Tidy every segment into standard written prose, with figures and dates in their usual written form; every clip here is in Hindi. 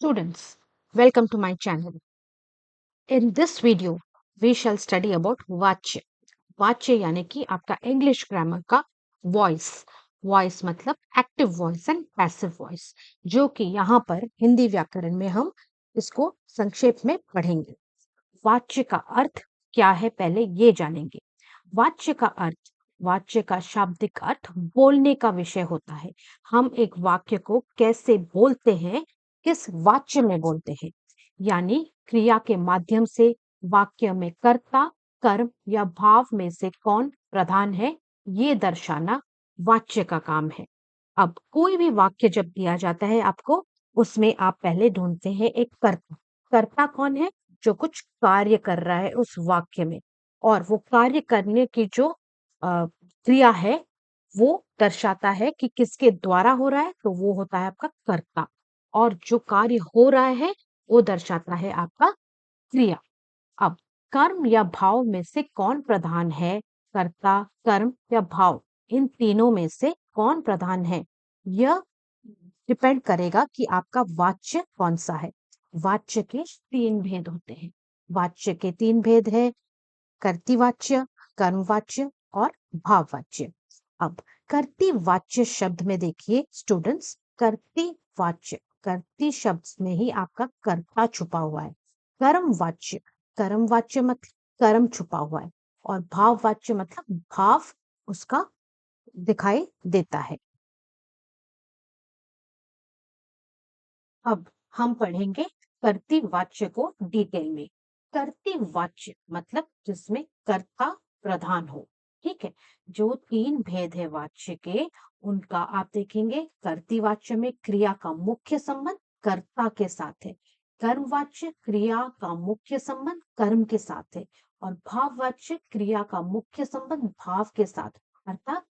Students, welcome to my channel. In this video, we shall study about वाच्य. वाच्य यानी कि आपका इंग्लिश ग्रामर का वॉइस. वॉइस मतलब active voice and passive voice, जो कि यहाँ पर हिंदी व्याकरण में हम इसको संक्षेप में पढ़ेंगे. वाच्य का अर्थ क्या है पहले ये जानेंगे. वाच्य का अर्थ, वाच्य का शाब्दिक अर्थ बोलने का विषय होता है. हम एक वाक्य को कैसे बोलते हैं, किस वाच्य में बोलते हैं, यानी क्रिया के माध्यम से वाक्य में कर्ता, कर्म या भाव में से कौन प्रधान है, ये दर्शाना वाच्य का काम है. अब कोई भी वाक्य जब दिया जाता है आपको, उसमें आप पहले ढूंढते हैं एक कर्ता. कर्ता कौन है? जो कुछ कार्य कर रहा है उस वाक्य में, और वो कार्य करने की जो क्रिया है वो दर्शाता है कि किसके द्वारा हो रहा है, तो वो होता है आपका कर्ता. और जो कार्य हो रहा है वो दर्शाता है आपका क्रिया. अब कर्म या भाव में से कौन प्रधान है? कर्ता, कर्म या भाव, इन तीनों में से कौन प्रधान है, यह डिपेंड करेगा कि आपका वाच्य कौन सा है. वाच्य के तीन भेद होते हैं. वाच्य के तीन भेद है: कर्तृवाच्य, कर्मवाच्य और भाववाच्य. अब कर्तृवाच्य शब्द में देखिए स्टूडेंट्स, कर्तृवाच्य, कर्तृ शब्द में ही आपका कर्ता छुपा हुआ है. कर्मवाच्य, कर्मवाच्य मतलब कर्म छुपा हुआ है. और भाववाच्य मतलब भाव उसका दिखाई देता है. अब हम पढ़ेंगे कर्तृवाच्य को डिटेल में. कर्तृवाच्य मतलब जिसमें कर्ता प्रधान हो. ठीक है. जो तीन भेद है वाच्य के, उनका आप देखेंगे. कर्तृवाच्य में क्रिया का मुख्य संबंध कर्ता के साथ है. कर्मवाच्य क्रिया का मुख्य संबंध कर्म के साथ है. और भाववाच्य क्रिया का मुख्य संबंध भाव के साथ, अर्थात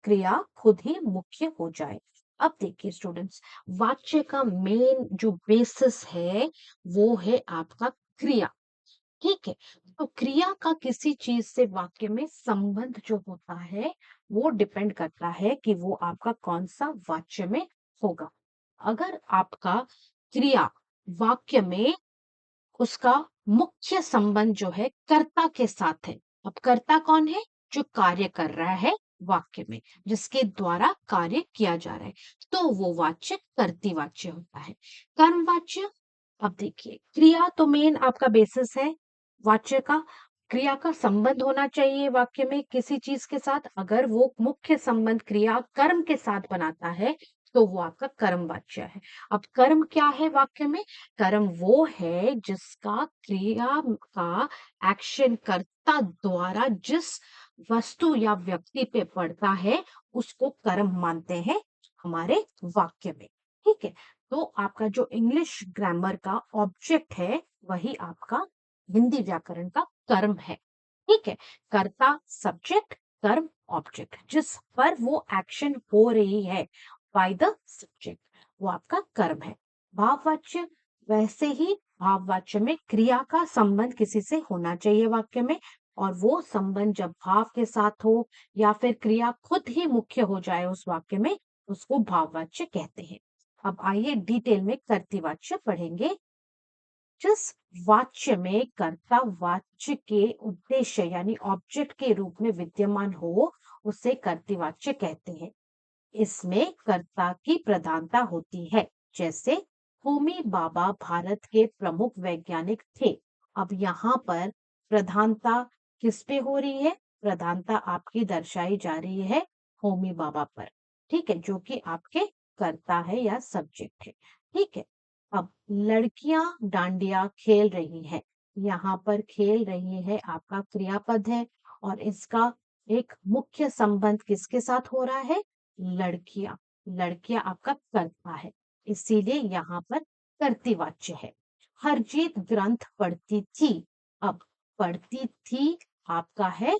क्रिया खुद ही मुख्य हो जाए. अब देखिए स्टूडेंट्स, वाच्य का मेन जो बेसिस है वो है आपका क्रिया. ठीक है. तो क्रिया का किसी चीज से वाक्य में संबंध जो होता है वो डिपेंड करता है कि वो आपका कौन सा वाच्य में होगा. अगर आपका क्रिया वाक्य में, उसका मुख्य संबंध जो है कर्ता के साथ है. अब कर्ता कौन है? जो कार्य कर रहा है वाक्य में, जिसके द्वारा कार्य किया जा रहा है, तो वो वाच्य कर्तृवाच्य होता है. कर्मवाच्य, अब देखिए क्रिया तो मेन आपका बेसिस है वाच्य का. क्रिया का संबंध होना चाहिए वाक्य में किसी चीज के साथ. अगर वो मुख्य संबंध क्रिया कर्म के साथ बनाता है तो वो आपका कर्मवाच्य है. अब कर्म क्या है वाक्य में? कर्म वो है जिसका क्रिया का एक्शन कर्ता द्वारा जिस वस्तु या व्यक्ति पे पड़ता है उसको कर्म मानते हैं हमारे वाक्य में. ठीक है. तो आपका जो इंग्लिश ग्रामर का ऑब्जेक्ट है वही आपका हिंदी व्याकरण का कर्म है. ठीक है. कर्ता सब्जेक्ट, कर्म ऑब्जेक्ट, जिस पर वो एक्शन हो रही है बाय द सब्जेक्ट, वो आपका कर्म है. भाववाच्य, वैसे ही भाववाच्य में क्रिया का संबंध किसी से होना चाहिए वाक्य में, और वो संबंध जब भाव के साथ हो या फिर क्रिया खुद ही मुख्य हो जाए उस वाक्य में, उसको भाववाच्य कहते हैं. अब आइए डिटेल में कर्तृवाच्य पढ़ेंगे. जिस वाच्य में कर्ता वाच्य के उद्देश्य यानी ऑब्जेक्ट के रूप में विद्यमान हो उसे कर्तृवाच्य कहते हैं. इसमें कर्ता की प्रधानता होती है. जैसे होमी बाबा भारत के प्रमुख वैज्ञानिक थे. अब यहाँ पर प्रधानता किस पे हो रही है? प्रधानता आपकी दर्शाई जा रही है होमी बाबा पर. ठीक है. जो कि आपके कर्ता है या सब्जेक्ट है. ठीक है. अब लड़कियां डांडिया खेल रही हैं. यहाँ पर खेल रही है आपका क्रियापद है, और इसका एक मुख्य संबंध किसके साथ हो रहा है? लड़कियां. लड़कियां आपका कर्ता है, इसीलिए यहाँ पर कर्तृवाच्य है. हरजीत ग्रंथ पढ़ती थी. अब पढ़ती थी आपका है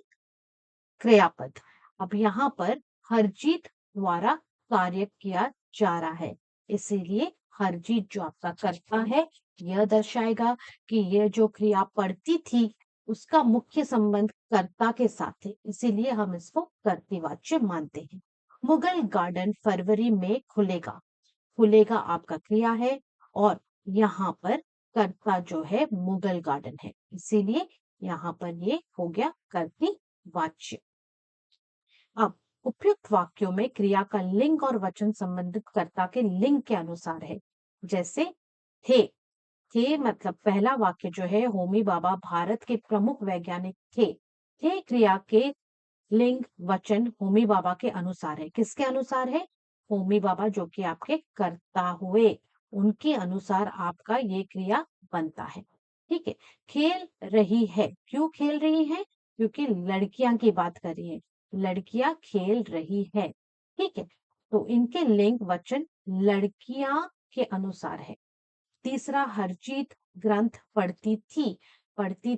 क्रियापद. अब यहाँ पर हरजीत द्वारा कार्य किया जा रहा है, इसीलिए हरजीत जो आपका कर्ता है यह दर्शाएगा कि यह जो क्रिया पढ़ती थी उसका मुख्य संबंध कर्ता के साथ है, इसीलिए हम इसको कर्तृवाच्य मानते हैं. मुगल गार्डन फरवरी में खुलेगा. खुलेगा आपका क्रिया है, और यहाँ पर कर्ता जो है मुगल गार्डन है, इसीलिए यहाँ पर ये हो गया कर्तृवाच्य। अब उपयुक्त वाक्यों में क्रिया का लिंग और वचन संबंधित कर्ता के लिंग के अनुसार है। जैसे थे, थे मतलब पहला वाक्य जो है, होमी भाभा भारत के प्रमुख वैज्ञानिक थे। थे क्रिया के लिंग वचन होमी भाभा के अनुसार है। किसके अनुसार है? होमी भाभा जो कि आपके कर्ता हुए, उनके अनुसार आपका ये क्रिया बनता है। ठीक है। खेल रही है, क्यों खेल रही है? क्योंकि लड़कियां की बात कर रही है, लड़कियां खेल रही है। ठीक है, तो इनके लिंग वचन लड़कियां के अनुसार है। तीसरा, हरजीत ग्रंथ पढ़ती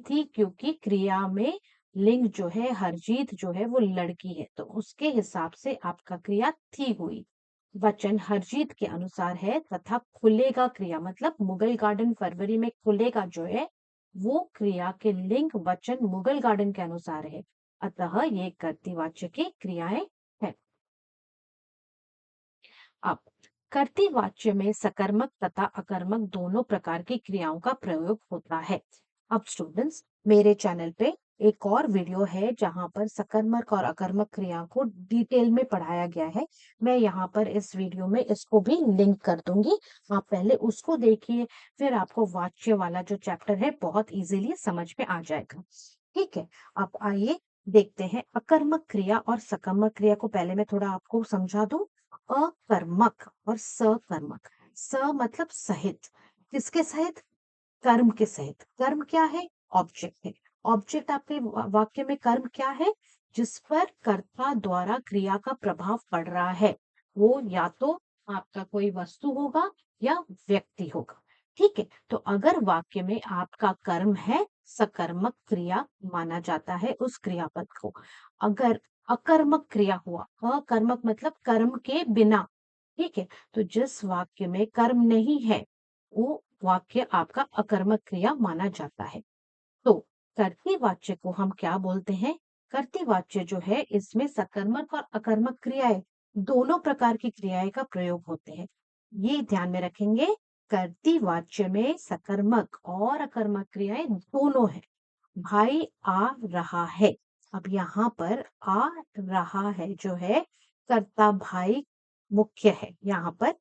थी क्योंकि क्रिया में लिंग जो है, हरजीत जो है वो लड़की है, तो उसके हिसाब से आपका क्रिया थी हुई। वचन हरजीत के अनुसार है तथा खुलेगा क्रिया मतलब मुगल गार्डन फरवरी में खुलेगा जो है, वो क्रिया के लिंग वचन मुगल गार्डन के अनुसार है। अतः ये कर्तृवाच्य की क्रियाएं हैं। अब कर्तृवाच्य में सकर्मक तथा अकर्मक दोनों प्रकार की क्रियाओं का प्रयोग होता है। अब स्टूडेंट्स, मेरे चैनल पे एक और वीडियो है जहां पर सकर्मक और अकर्मक क्रिया को डिटेल में पढ़ाया गया है। मैं यहाँ पर इस वीडियो में इसको भी लिंक कर दूंगी, आप पहले उसको देखिए, फिर आपको वाच्य वाला जो चैप्टर है बहुत इजीली समझ में आ जाएगा। ठीक है, अब आइए देखते हैं अकर्मक क्रिया और सकर्मक क्रिया को। पहले मैं थोड़ा आपको समझा दूं। अकर्मक और सकर्मक, स मतलब सहित, किसके सहित? कर्म के सहित। कर्म क्या है? ऑब्जेक्ट है। ऑब्जेक्ट आपके वाक्य में कर्म क्या है? जिस पर कर्ता द्वारा क्रिया का प्रभाव पड़ रहा है, वो या तो आपका कोई वस्तु होगा या व्यक्ति होगा। ठीक है, तो अगर वाक्य में आपका कर्म है, सकर्मक क्रिया माना जाता है उस क्रियापद को। अगर अकर्मक क्रिया हुआ, अकर्मक मतलब कर्म के बिना, ठीक है, तो जिस वाक्य में कर्म नहीं है वो वाक्य आपका अकर्मक क्रिया माना जाता है। तो कर्तृवाच्य को हम क्या बोलते हैं? कर्तृवाच्य जो है, इसमें सकर्मक और अकर्मक क्रियाएं, दोनों प्रकार की क्रियाएं का प्रयोग होते हैं। ये ध्यान में रखेंगे, कर्तृवाच्य में सकर्मक और अकर्मक क्रियाएं दोनों है। भाई आ रहा है, अब यहाँ पर आ रहा है जो है, कर्ता भाई मुख्य है। यहाँ पर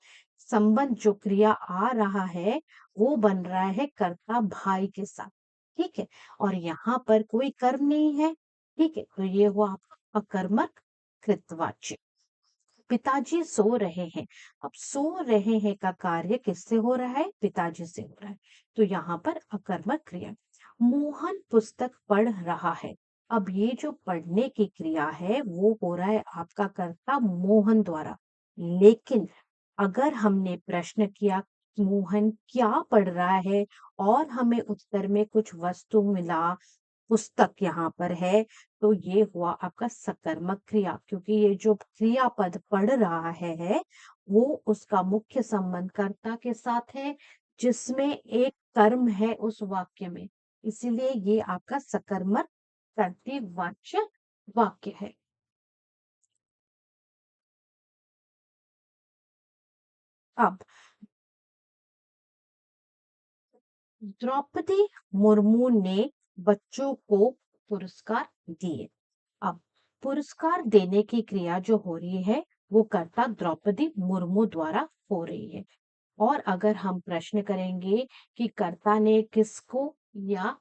संबंध जो क्रिया आ रहा है वो बन रहा है कर्ता भाई के साथ। ठीक है, और यहाँ पर कोई कर्म नहीं है। ठीक है, तो ये हुआ आपका अकर्मक कृतवाच्य। पिताजी सो रहे हैं, अब सो रहे हैं का कार्य किससे हो रहा है? पिताजी से हो रहा है, तो यहाँ पर अकर्मक क्रिया। मोहन पुस्तक पढ़ रहा है, अब ये जो पढ़ने की क्रिया है वो हो रहा है आपका कर्ता मोहन द्वारा। लेकिन अगर हमने प्रश्न किया मोहन क्या पढ़ रहा है और हमें उत्तर में कुछ वस्तु मिला, पुस्तक यहाँ पर है, तो ये हुआ आपका सकर्मक क्रिया, क्योंकि ये जो क्रियापद पढ़ रहा है वो उसका मुख्य संबंध कर्ता के साथ है, जिसमें एक कर्म है उस वाक्य में, इसीलिए ये आपका सकर्मक कर्तृवाच्य वाक्य है। अब द्रौपदी मुर्मू ने बच्चों को पुरस्कार दिए। अब पुरस्कार देने की क्रिया जो हो रही है वो कर्ता द्रौपदी मुर्मू द्वारा हो रही है। और अगर हम प्रश्न करेंगे कि कर्ता ने किसको या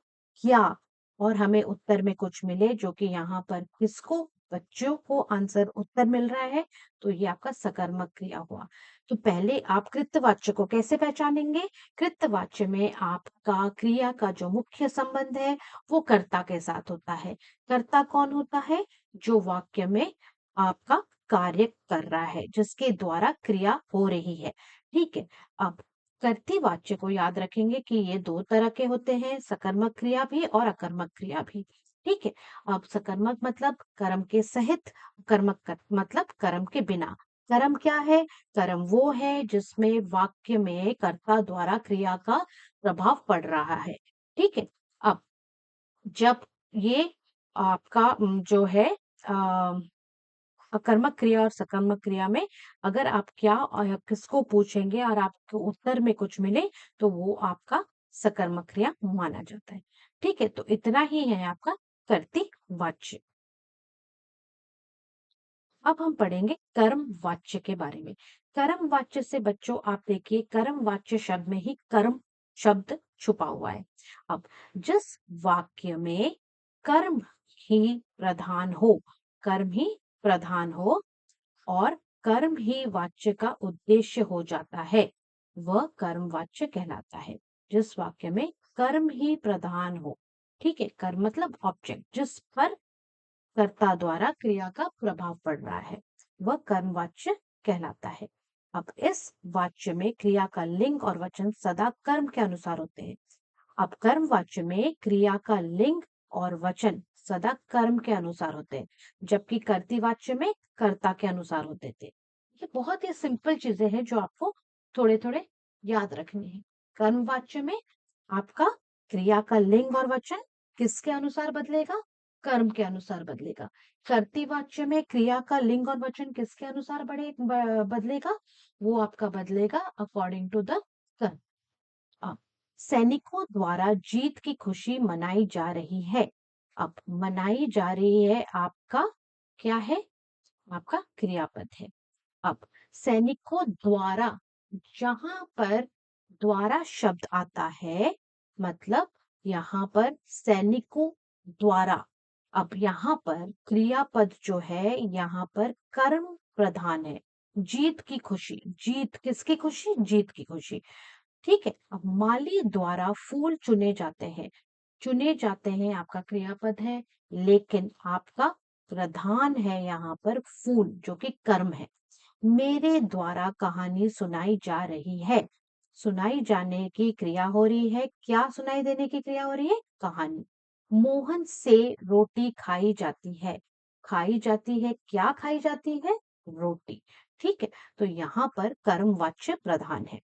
क्या, और हमें उत्तर में कुछ मिले जो कि यहाँ पर किसको, बच्चों को आंसर उत्तर मिल रहा है, तो ये आपका सकर्मक क्रिया हुआ। तो पहले आप कृतवाच्य को कैसे पहचानेंगे? कृतवाच्य में आपका क्रिया का जो मुख्य संबंध है वो कर्ता के साथ होता है। कर्ता कौन होता है? जो वाक्य में आपका कार्य कर रहा है, जिसके द्वारा क्रिया हो रही है। ठीक है, अब कर्तृवाच्य को याद रखेंगे कि ये दो तरह के होते हैं, सकर्मक क्रिया भी और अकर्मक क्रिया भी। ठीक है, अब सकर्मक मतलब कर्म के सहित, मतलब कर्म के बिना। कर्म क्या है? कर्म वो है जिसमें वाक्य में कर्ता द्वारा क्रिया का प्रभाव पड़ रहा है। ठीक है, अब जब ये आपका जो है अकर्मक क्रिया और सकर्मक क्रिया में अगर आप क्या और किसको पूछेंगे और आपको उत्तर में कुछ मिले तो वो आपका सकर्मक क्रिया माना जाता है। ठीक है, तो इतना ही है आपका कर्तृ वाच्य। अब हम पढ़ेंगे कर्म वाच्य के बारे में। कर्म वाच्य से बच्चों आप देखिए, कर्म वाच्य शब्द में ही कर्म शब्द छुपा हुआ है। अब जिस वाक्य में कर्म ही प्रधान हो, कर्म ही प्रधान हो और कर्म ही वाच्य का उद्देश्य हो जाता है, वह कर्म वाच्य कहलाता है। जिस वाक्य में कर्म ही प्रधान हो, ठीक है, कर्म मतलब ऑब्जेक्ट जिस पर कर्ता द्वारा क्रिया का प्रभाव पड़ रहा है, वह कर्मवाच्य कहलाता है। अब इस वाच्य में क्रिया का लिंग और वचन सदा कर्म के अनुसार होते हैं। अब कर्म वाच्य में क्रिया का लिंग और वचन सदा कर्म के अनुसार होते हैं, जबकि कर्तृ वाच्य में कर्ता के अनुसार होते थे। ये बहुत ही सिंपल चीजें हैं जो आपको थोड़े थोड़े याद रखनी है। कर्म वाच्य में आपका क्रिया का लिंग और वचन किसके अनुसार बदलेगा? कर्म के अनुसार बदलेगा। कर्तृ वाच्य में क्रिया का लिंग और वचन किसके अनुसार बदलेगा? वो आपका बदलेगा अकॉर्डिंग टू द कर्म। अब सैनिकों द्वारा जीत की खुशी मनाई जा रही है। अब मनाई जा रही है आपका क्या है? आपका क्रियापद है। अब सैनिकों द्वारा, जहां पर द्वारा शब्द आता है मतलब यहाँ पर सैनिकों द्वारा, अब यहाँ पर क्रियापद जो है यहाँ पर कर्म प्रधान है। जीत की खुशी, जीत किसकी खुशी? जीत की खुशी। ठीक है, अब माली द्वारा फूल चुने जाते हैं। चुने जाते हैं आपका क्रियापद है, लेकिन आपका प्रधान है यहाँ पर फूल जो कि कर्म है। मेरे द्वारा कहानी सुनाई जा रही है। सुनाई जाने की क्रिया हो रही है, क्या सुनाई देने की क्रिया हो रही है? कहानी। मोहन से रोटी खाई जाती है। खाई जाती है, क्या खाई जाती है? रोटी। ठीक है, तो यहाँ पर कर्मवाच्य प्रधान है।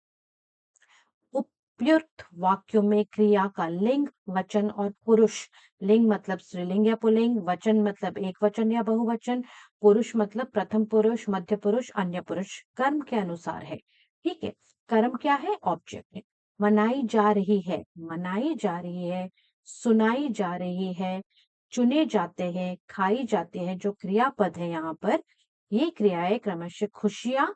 उपयुक्त वाक्यों में क्रिया का लिंग, वचन और पुरुष, लिंग मतलब स्त्रीलिंग या पुल्लिंग, वचन मतलब एक वचन या बहुवचन, पुरुष मतलब प्रथम पुरुष, मध्य पुरुष, अन्य पुरुष, कर्म के अनुसार है। ठीक है, कर्म क्या है? ऑब्जेक्ट है। मनाई जा रही है, मनाई जा रही है, सुनाई जा रही है, चुने जाते हैं, खाई जाते हैं, जो क्रियापद है यहाँ पर, ये क्रियाएं क्रमशः खुशियां,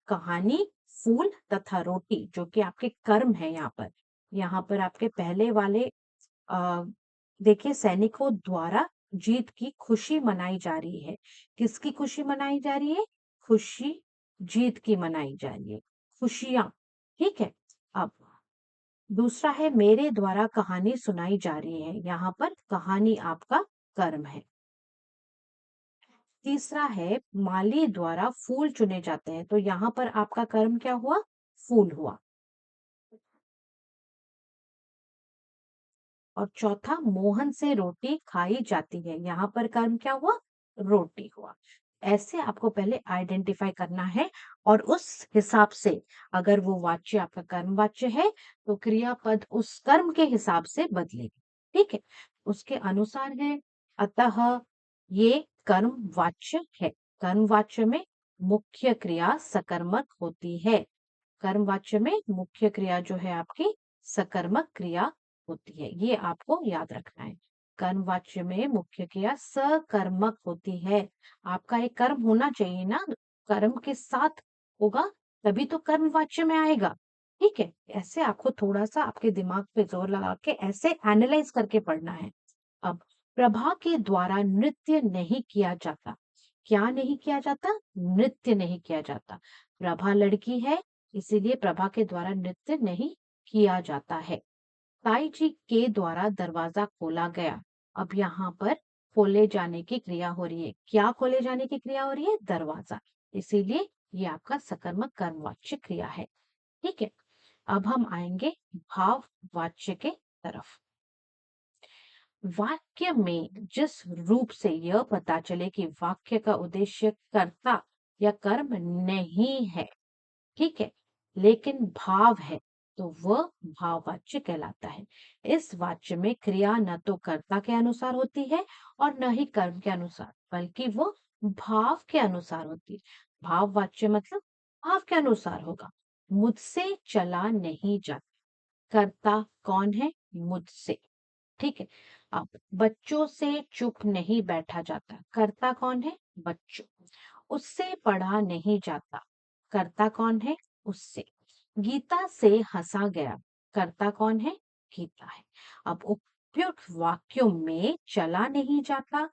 कहानी, फूल तथा रोटी जो कि आपके कर्म है यहाँ पर आपके पहले वाले आ, देखिए, सैनिकों द्वारा जीत की खुशी मनाई जा रही है। किसकी खुशी मनाई जा रही है? खुशी जीत की मनाई जा रही है, खुशियां। ठीक है, अब दूसरा है मेरे द्वारा कहानी सुनाई जा रही है। यहाँ पर कहानी आपका कर्म है। तीसरा है माली द्वारा फूल चुने जाते हैं, तो यहाँ पर आपका कर्म क्या हुआ? फूल हुआ। और चौथा मोहन से रोटी खाई जाती है, यहाँ पर कर्म क्या हुआ? रोटी हुआ। ऐसे आपको पहले आइडेंटिफाई करना है और उस हिसाब से अगर वो वाच्य आपका कर्म वाच्य है तो क्रियापद उस कर्म के हिसाब से बदलेगी। ठीक है, उसके अनुसार है। अतः ये कर्म वाच्य है। कर्म वाच्य में मुख्य क्रिया सकर्मक होती है। कर्म वाच्य में मुख्य क्रिया जो है आपकी सकर्मक क्रिया होती है, ये आपको याद रखना है। कर्म वाच्य में मुख्य क्रिया सकर्मक होती है। आपका एक कर्म होना चाहिए ना, कर्म के साथ होगा तभी तो कर्म वाच्य में आएगा। ठीक है, ऐसे आपको थोड़ा सा आपके दिमाग पे जोर लगा के ऐसे एनालाइज करके पढ़ना है। अब प्रभा के द्वारा नृत्य नहीं किया जाता। क्या नहीं किया जाता? नृत्य नहीं किया जाता। प्रभा लड़की है, इसीलिए प्रभा के द्वारा नृत्य नहीं किया जाता है। ताई जी के द्वारा दरवाजा खोला गया। अब यहाँ पर खोले जाने की क्रिया हो रही है। क्या खोले जाने की क्रिया हो रही है? दरवाजा। इसीलिए ये आपका सकर्मक कर्मवाच्य क्रिया है। ठीक है, अब हम आएंगे भाववाच्य के तरफ। वाक्य में जिस रूप से यह पता चले कि वाक्य का उद्देश्य कर्ता या कर्म नहीं है, ठीक है, लेकिन भाव है, तो वह भाववाच्य कहलाता है। इस वाच्य में क्रिया न तो कर्ता के अनुसार होती है और न ही कर्म के अनुसार, बल्कि वो भाव के अनुसार होती है। भाववाच्य मतलब भाव के अनुसार होगा। मुझसे चला नहीं जाता, कर्ता कौन है? मुझसे। ठीक है। अब बच्चों से चुप नहीं बैठा जाता, कर्ता कौन है? बच्चों। उससे पढ़ा नहीं जाता, कर्ता कौन है? उससे। गीता से हंसा गया, कर्ता कौन है? गीता है। अब उपयुक्त वाक्यों में चला नहीं जाता,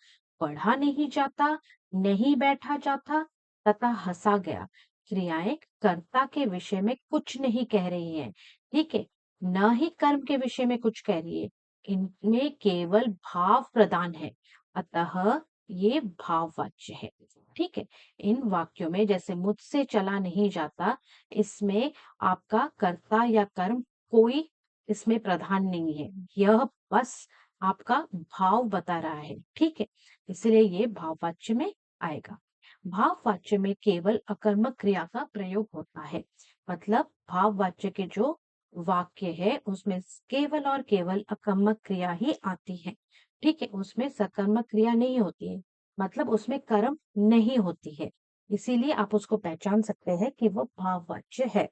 पढ़ा नहीं जाता, नहीं बैठा जाता तथा हंसा गया क्रियाएं कर्ता के विषय में कुछ नहीं कह रही हैं। ठीक है। न ही कर्म के विषय में कुछ कह रही है। इनमें केवल भाव प्रदान है, अतः ये भाववाच्य है। ठीक है। इन वाक्यों में जैसे मुझसे चला नहीं जाता, इसमें आपका कर्ता या कर्म कोई इसमें प्रधान नहीं है, यह बस आपका भाव बता रहा है। ठीक है। इसलिए ये भाववाच्य में आएगा। भाववाच्य में केवल अकर्मक क्रिया का प्रयोग होता है। मतलब भाववाच्य के जो वाक्य है उसमें केवल और केवल अकर्मक क्रिया ही आती है। ठीक है। उसमें सकर्मक क्रिया नहीं होती है, मतलब उसमें कर्म नहीं होती है। इसीलिए आप उसको पहचान सकते हैं कि वो भाववाच्य है।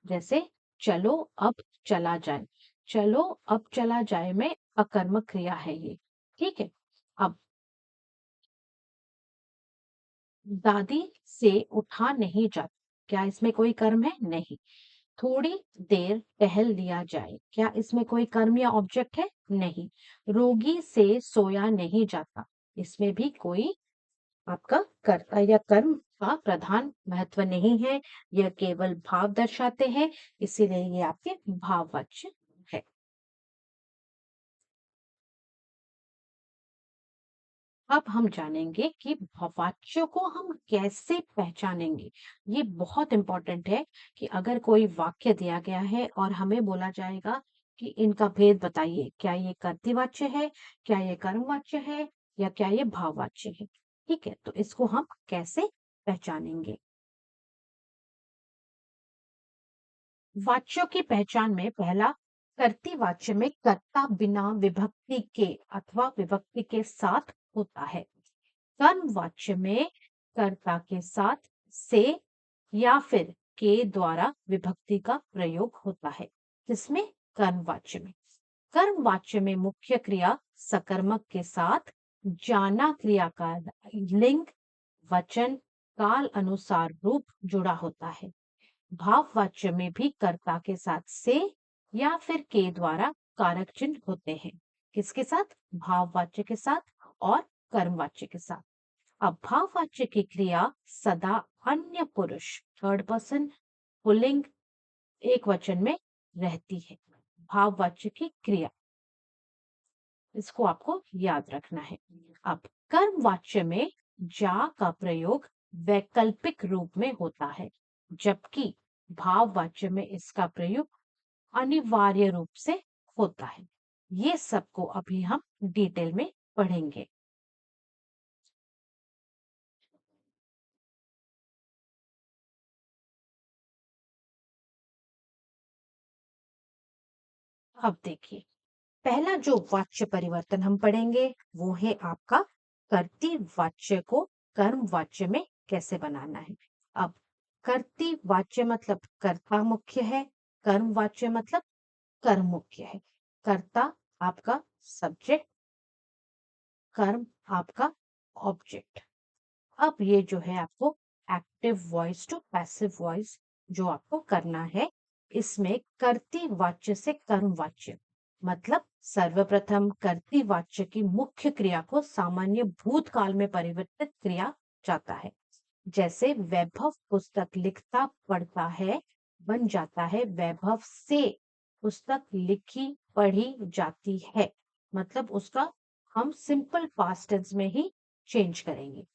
जैसे चलो अब चला जाए, चलो अब चला जाए में अकर्मक क्रिया है ये। ठीक है। अब दादी से उठा नहीं जाता, क्या इसमें कोई कर्म है? नहीं। थोड़ी देर टहल लिया जाए, क्या इसमें कोई कर्म या ऑब्जेक्ट है? नहीं। रोगी से सोया नहीं जाता, इसमें भी कोई आपका कर्ता या कर्म का प्रधान महत्व नहीं है, यह केवल भाव दर्शाते हैं, इसीलिए ये आपके भाववाच्य है। अब हम जानेंगे कि वाच्यों को हम कैसे पहचानेंगे। ये बहुत इंपॉर्टेंट है कि अगर कोई वाक्य दिया गया है और हमें बोला जाएगा कि इनका भेद बताइए, क्या ये कर्तृवाच्य है, क्या ये कर्मवाच्य है, या क्या ये भाववाच्य है। ठीक है। तो इसको हम कैसे पहचानेंगे? वाच्यों की पहचान में पहला, कर्तृवाच्य में कर्ता बिना विभक्ति के अथवा विभक्ति के साथ होता है। कर्मवाच्य में कर्ता के साथ से या फिर के द्वारा विभक्ति का प्रयोग होता है। जिसमें कर्मवाच्य में, कर्मवाच्य में मुख्य क्रिया सकर्मक के साथ जाना क्रिया का लिंग, वचन, काल अनुसार रूप जुड़ा होता है। भाववाच्य में भी कर्ता के साथ से या फिर के द्वारा कारक चिन्ह होते हैं। किसके साथ? भाववाच्य के साथ और कर्मवाच्य के साथ। अब भाववाच्य की क्रिया सदा अन्य पुरुष, थर्ड पर्सन, पुल्लिंग, एक वचन में रहती है। भाववाच्य की क्रिया, इसको आपको याद रखना है। अब कर्मवाच्य में जा का प्रयोग वैकल्पिक रूप में होता है, जबकि भाववाच्य में इसका प्रयोग अनिवार्य रूप से होता है। ये सबको अभी हम डिटेल में पढ़ेंगे। अब देखिए, पहला जो वाच्य परिवर्तन हम पढ़ेंगे वो है आपका कर्तृ वाच्य को कर्म वाच्य में कैसे बनाना है। अब कर्तृ वाच्य मतलब कर्ता मुख्य है, कर्म वाच्य मतलब कर्म मुख्य है। कर्ता आपका सब्जेक्ट, कर्म आपका ऑब्जेक्ट। अब ये जो है आपको active voice to passive voice जो आपको करना है, इसमें कर्तृ वाच्य से कर्म वाच्य, मतलब सर्वप्रथम कर्तृ वाच्य की मुख्य क्रिया को सामान्य भूतकाल में परिवर्तित किया जाता है। जैसे वैभव पुस्तक लिखता पढ़ता है बन जाता है वैभव से पुस्तक लिखी पढ़ी जाती है, मतलब उसका हम सिंपल पास्ट टेंस में ही चेंज करेंगे।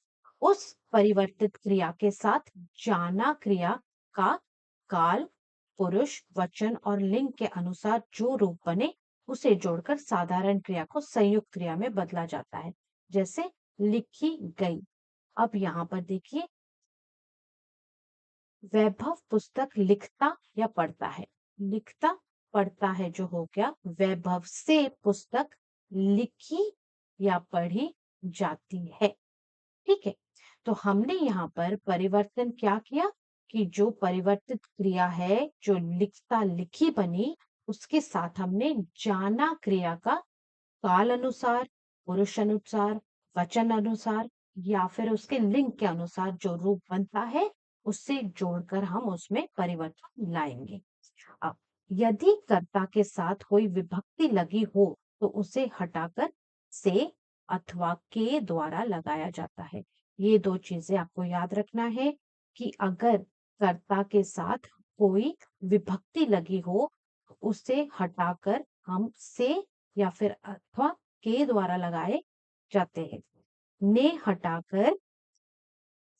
उस परिवर्तित क्रिया के साथ जाना क्रिया का काल, पुरुष, वचन और लिंग के अनुसार जो रूप बने उसे जोड़कर साधारण क्रिया को संयुक्त क्रिया में बदला जाता है। जैसे लिखी गई। अब यहाँ पर देखिए, वैभव पुस्तक लिखता या पढ़ता है, लिखता पढ़ता है जो हो गया, वैभव से पुस्तक लिखी या पढ़ी जाती है। ठीक है। तो हमने यहाँ पर परिवर्तन क्या किया कि जो परिवर्तित क्रिया है, जो लिखता लिखी बनी, उसके साथ हमने जाना क्रिया का काल अनुसार, पुरुष अनुसार, वचन अनुसार या फिर उसके लिंग के अनुसार जो रूप बनता है, उससे जोड़कर हम उसमें परिवर्तन लाएंगे। अब यदि कर्ता के साथ कोई विभक्ति लगी हो तो उसे हटाकर से अथवा के द्वारा लगाया जाता है। ये दो चीजें आपको याद रखना है कि अगर कर्ता के साथ कोई विभक्ति लगी हो तो उसे हटाकर हम से या फिर अथवा के द्वारा लगाए जाते हैं। ने हटाकर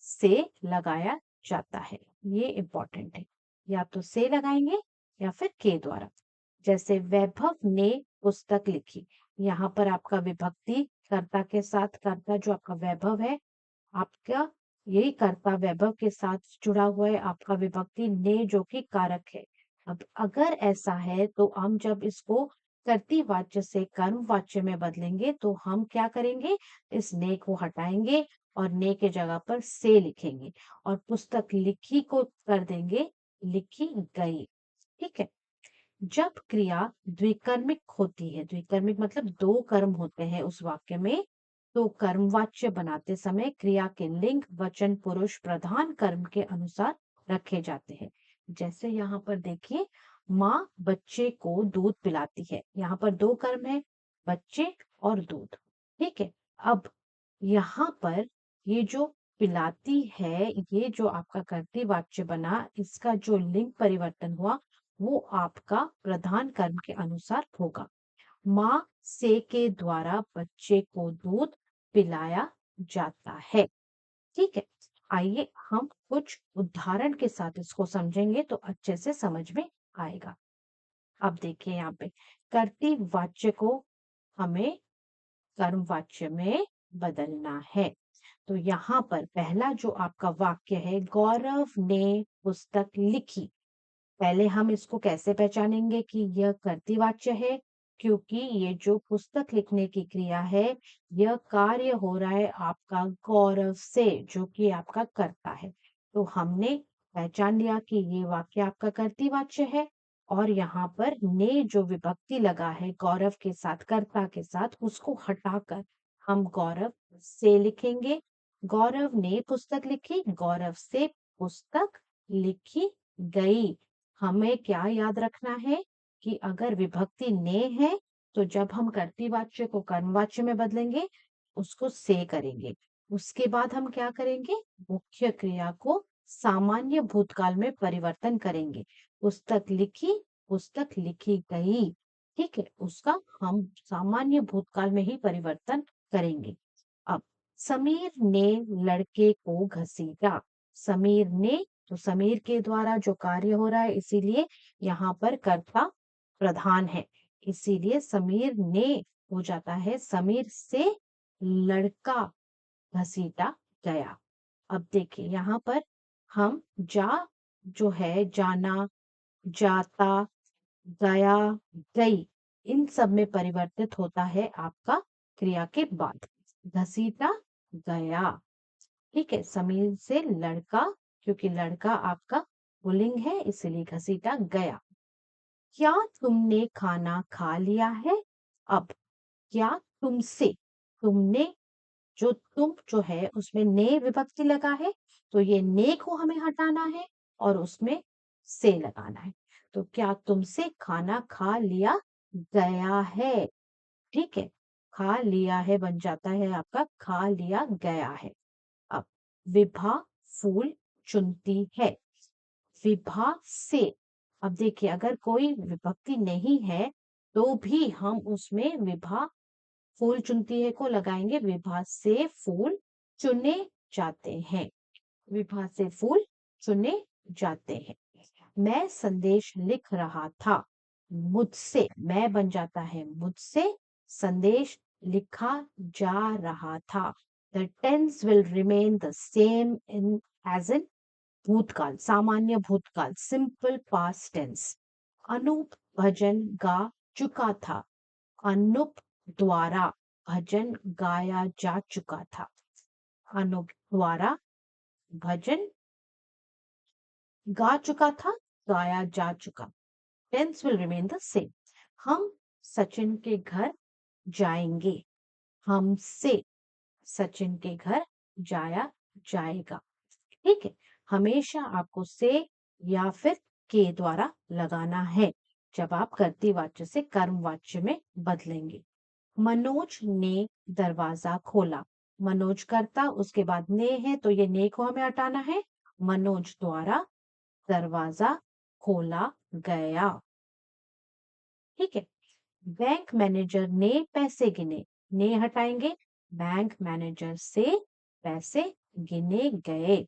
से लगाया जाता है, ये इंपॉर्टेंट है। या तो से लगाएंगे या फिर के द्वारा। जैसे वैभव ने पुस्तक लिखी, यहाँ पर आपका विभक्ति कर्ता के साथ, कर्ता जो आपका वैभव है, आपका यही कर्ता वैभव के साथ जुड़ा हुआ है, आपका विभक्ति ने जो कि कारक है। अब अगर ऐसा है तो हम जब इसको कर्तृवाच्य से कर्मवाच्य में बदलेंगे तो हम क्या करेंगे, इस ने को हटाएंगे और ने के जगह पर से लिखेंगे और पुस्तक लिखी को कर देंगे लिखी गई। ठीक है। जब क्रिया द्विकर्मिक होती है, द्विकर्मिक मतलब दो कर्म होते हैं उस वाक्य में, तो कर्मवाच्य बनाते समय क्रिया के लिंग वचन पुरुष प्रधान कर्म के अनुसार रखे जाते हैं। जैसे यहाँ पर देखिए, माँ बच्चे को दूध पिलाती है, यहाँ पर दो कर्म है, बच्चे और दूध। ठीक है। अब यहाँ पर ये जो पिलाती है, ये जो आपका कर्तृवाच्य बना, इसका जो लिंग परिवर्तन हुआ वो आपका प्रधान कर्म के अनुसार होगा। माँ से के द्वारा बच्चे को दूध पिलाया जाता है। ठीक है। आइए हम कुछ उदाहरण के साथ इसको समझेंगे तो अच्छे से समझ में आएगा। अब देखिए यहाँ पे कर्तृवाच्य को हमें कर्मवाच्य में बदलना है। तो यहाँ पर पहला जो आपका वाक्य है, गौरव ने पुस्तक लिखी। पहले हम इसको कैसे पहचानेंगे कि यह कर्तृवाच्य है, क्योंकि ये जो पुस्तक लिखने की क्रिया है, यह कार्य हो रहा है आपका गौरव से, जो कि आपका कर्ता है। तो हमने पहचान लिया कि ये वाक्य आपका कर्तृवाच्य है और यहाँ पर ने जो विभक्ति लगा है गौरव के साथ, कर्ता के साथ, उसको हटाकर हम गौरव से लिखेंगे। गौरव ने पुस्तक लिखी, गौरव से पुस्तक लिखी गई। हमें क्या याद रखना है कि अगर विभक्ति ने है तो जब हम कर्तृवाच्य को कर्मवाच्य में बदलेंगे उसको से करेंगे। उसके बाद हम क्या करेंगे, मुख्य क्रिया को सामान्य भूतकाल में परिवर्तन करेंगे। पुस्तक लिखी, पुस्तक लिखी गई। ठीक है, उसका हम सामान्य भूतकाल में ही परिवर्तन करेंगे। अब समीर ने लड़के को घसीटा। समीर ने, तो समीर के द्वारा जो कार्य हो रहा है, इसीलिए यहाँ पर कर्ता प्रधान है, इसीलिए समीर ने हो जाता है समीर से लड़का घसीटा गया। अब देखिए यहाँ पर हम जा जो है, जाना, जाता, गया, गई, इन सब में परिवर्तित होता है आपका क्रिया के बाद। घसीटा गया। ठीक है, समीर से लड़का, क्योंकि लड़का आपका पुल्लिंग है इसलिए घसीटा गया। क्या तुमने खाना खा लिया है? अब क्या तुमसे, तुमने, जो तुम जो है उसमें ने विभक्ति लगा है, तो ये ने को हमें हटाना है और उसमें से लगाना है। तो क्या तुमसे खाना खा लिया गया है? ठीक है, खा लिया है बन जाता है आपका खा लिया गया है। अब विभा फूल चुनती है। विभा से, अब देखिए अगर कोई विभक्ति नहीं है तो भी हम उसमें विभा फूल चुनती है को लगाएंगे। विभा से फूल चुने जाते हैं। विभा से फूल चुने जाते हैं। मैं संदेश लिख रहा था। मुझसे, मैं बन जाता है मुझसे, संदेश लिखा जा रहा था। The tense will remain the same in as in भूतकाल, सामान्य भूतकाल, सिंपल पास्ट टेंस। अनूप भजन गा चुका था। अनूप द्वारा भजन गाया जा चुका था। अनूप द्वारा भजन गा चुका था, गाया जा चुका। Tense will remain the same. हम सचिन के घर जाएंगे, हमसे सचिन के घर जाया जाएगा। ठीक है, हमेशा आपको से या फिर के द्वारा लगाना है जब आप कर्तरी वाच्य से कर्म वाच्य में बदलेंगे। मनोज ने दरवाजा खोला, मनोज करता, उसके बाद ने है तो ये ने को हमें हटाना है। मनोज द्वारा दरवाजा खोला गया। ठीक है, बैंक मैनेजर ने पैसे गिने, ने हटाएंगे, बैंक मैनेजर से पैसे गिने गए।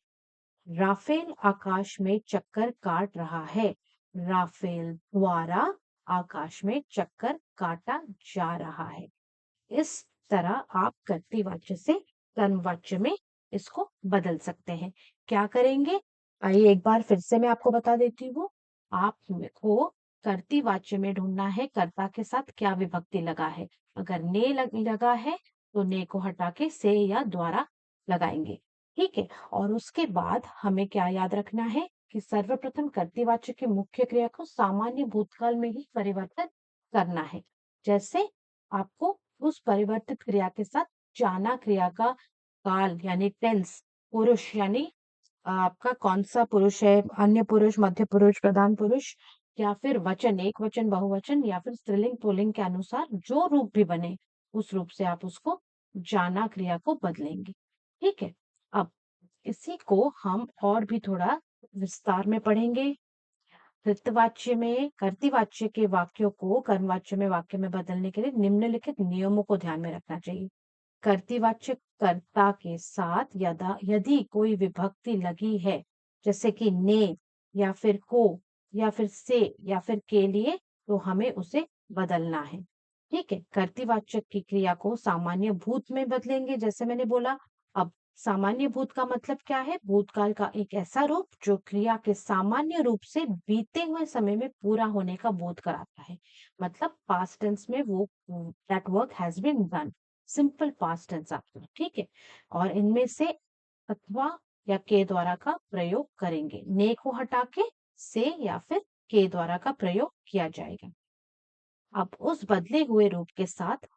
राफेल आकाश में चक्कर काट रहा है, राफेल द्वारा आकाश में चक्कर काटा जा रहा है। इस तरह आप कर्तरी वाच्य से कर्म वाच्य में इसको बदल सकते हैं। क्या करेंगे, आइए एक बार फिर से मैं आपको बता देती हूँ। आपको कर्तरी वाच्य में ढूंढना है कर्ता के साथ क्या विभक्ति लगा है। अगर ने लगा है तो ने को हटा के से या द्वारा लगाएंगे। ठीक है, और उसके बाद हमें क्या याद रखना है कि सर्वप्रथम कर्तरी वाच्य के मुख्य क्रिया को सामान्य भूतकाल में ही परिवर्तित करना है। जैसे आपको उस परिवर्तित क्रिया के साथ जाना क्रिया का काल यानी टेंस, पुरुष यानी आपका कौन सा पुरुष है, अन्य पुरुष, मध्य पुरुष, प्रधान पुरुष, या फिर वचन, एक वचन, बहुवचन, या फिर स्त्रीलिंग पुल्लिंग के अनुसार जो रूप भी बने उस रूप से आप उसको जाना क्रिया को बदलेंगे। ठीक है, अब इसी को हम और भी थोड़ा विस्तार में पढ़ेंगे। कृतवाच्य में कर्तृवाच्य के वाक्यों को कर्मवाच्य में वाक्य में बदलने के लिए निम्नलिखित नियमों को ध्यान में रखना चाहिए। कर्तृवाच्य कर्ता के साथ यदि कोई विभक्ति लगी है, जैसे कि ने या फिर को या फिर से या फिर के लिए, तो हमें उसे बदलना है। ठीक है, कर्तृवाचक की क्रिया को सामान्य भूत में बदलेंगे, जैसे मैंने बोला। अब सामान्य भूत का मतलब क्या है, भूतकाल का एक ऐसा रूप जो क्रिया के सामान्य रूप से बीते हुए समय में पूरा होने का बोध कराता है। मतलब पास्ट टेंस में वो that work has been done, simple past tense आपको। ठीक है, और इनमें से अथवा या के द्वारा का प्रयोग करेंगे, ने को हटा के से या फिर के द्वारा का प्रयोग किया जाएगा। अब उस बदले हुए रूप के साथ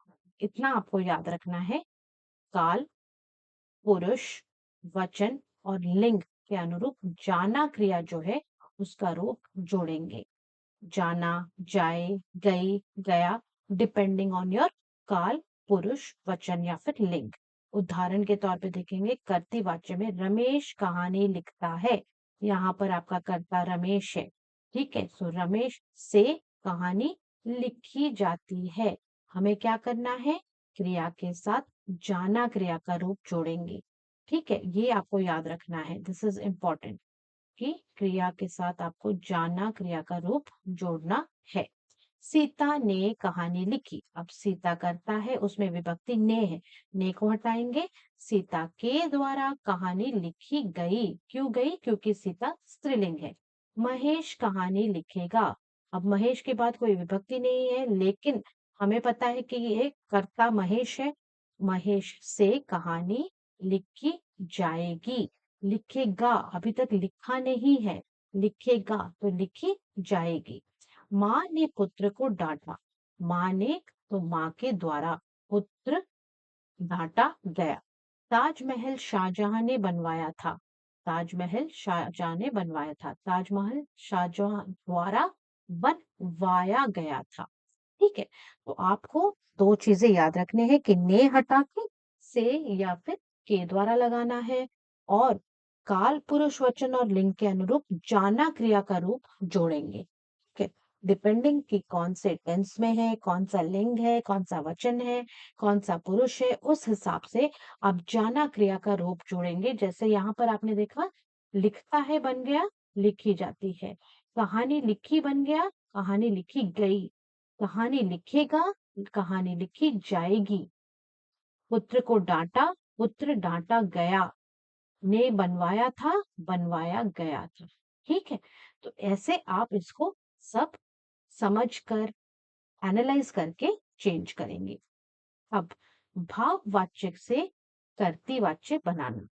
इतना आपको याद रखना है, काल, पुरुष, वचन और लिंग के अनुरूप जाना क्रिया जो है उसका रूप जोड़ेंगे। जाना, जाए, गई, गया, डिपेंडिंग ऑन योर काल, पुरुष, वचन या फिर लिंग। उदाहरण के तौर पे देखेंगे, कर्तृवाच्य में रमेश कहानी लिखता है, यहाँ पर आपका कर्ता रमेश है। ठीक है, सो रमेश से कहानी लिखी जाती है। हमें क्या करना है, क्रिया के साथ जाना क्रिया का रूप जोड़ेंगे। ठीक है, ये आपको याद रखना है, दिस इज इम्पोर्टेंट कि क्रिया के साथ आपको जाना क्रिया का रूप जोड़ना है। सीता ने कहानी लिखी, अब सीता करता है, उसमें विभक्ति ने है, ने को हटाएंगे। सीता के द्वारा कहानी लिखी गई, क्यों गई, क्योंकि सीता स्त्रीलिंग है। महेश कहानी लिखेगा, अब महेश के बाद कोई विभक्ति नहीं है, लेकिन हमें पता है कि ये कर्ता महेश है। महेश से कहानी लिखी जाएगी, लिखेगा अभी तक लिखा नहीं है, लिखेगा तो लिखी जाएगी। माँ ने पुत्र को डांटा, माँ ने तो माँ के द्वारा, पुत्र डांटा गया। ताजमहल शाहजहां ने बनवाया था, ताजमहल शाहजहां ने बनवाया था, ताजमहल शाहजहां द्वारा बनवाया गया था। ठीक है, तो आपको दो चीजें याद रखने हैं कि ने हटा के से या फिर के द्वारा लगाना है, और काल, पुरुष, वचन और लिंग के अनुरूप जाना क्रिया का रूप जोड़ेंगे। ठीक है, डिपेंडिंग कि कौन से टेंस में है, कौन सा लिंग है, कौन सा वचन है, कौन सा पुरुष है, उस हिसाब से आप जाना क्रिया का रूप जोड़ेंगे। जैसे यहाँ पर आपने देखा, लिखता है बन गया लिखी जाती है, कहानी लिखी बन गया कहानी लिखी गई, कहानी लिखेगा कहानी लिखी जाएगी। पुत्र को डांटा, पुत्र डांटा गया। ने बनवाया था, बनवाया गया था। ठीक है, तो ऐसे आप इसको सब समझ कर एनालाइज करके चेंज करेंगे। अब भाववाचक से कर्ती वाच्य बनाना।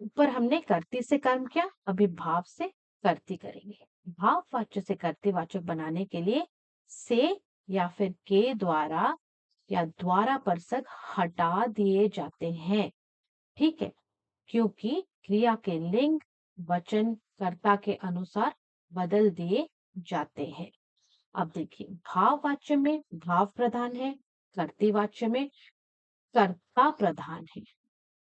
ऊपर हमने कर्ती से कर्म किया, अभी भाव से कर्ती करेंगे। भाव वाच्य से कर्ती वाचक बनाने के लिए से या फिर के द्वारा या द्वारा परसक हटा दिए जाते हैं। ठीक है, क्योंकि क्रिया के लिंग वचन कर्ता के अनुसार बदल दिए जाते हैं। अब देखिए, भाव वाच्य में भाव प्रधान है, कर्ती वाच्य में कर्ता प्रधान है।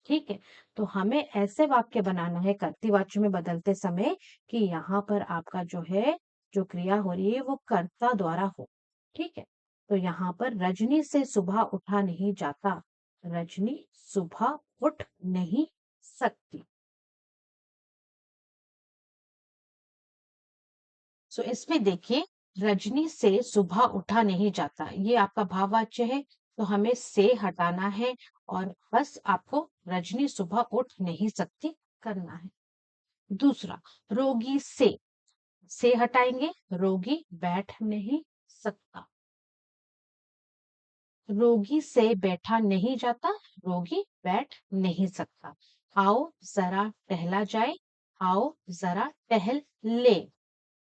ठीक है, तो हमें ऐसे वाक्य बनाना है कर्तृवाच्य में बदलते समय कि यहाँ पर आपका जो है, जो क्रिया हो रही है वो कर्ता द्वारा हो। ठीक है, तो यहाँ पर रजनी से सुबह उठा नहीं जाता, रजनी सुबह उठ नहीं सकती। सो इसमें देखिए, रजनी से सुबह उठा नहीं जाता, ये आपका भाववाच्य है, तो हमें से हटाना है और बस आपको रजनी सुबह उठ नहीं सकती करना है। दूसरा, रोगी से हटाएंगे, रोगी बैठ नहीं सकता, रोगी से बैठा नहीं जाता, रोगी बैठ नहीं सकता। आओ जरा टहला जाए, आओ जरा टहल ले,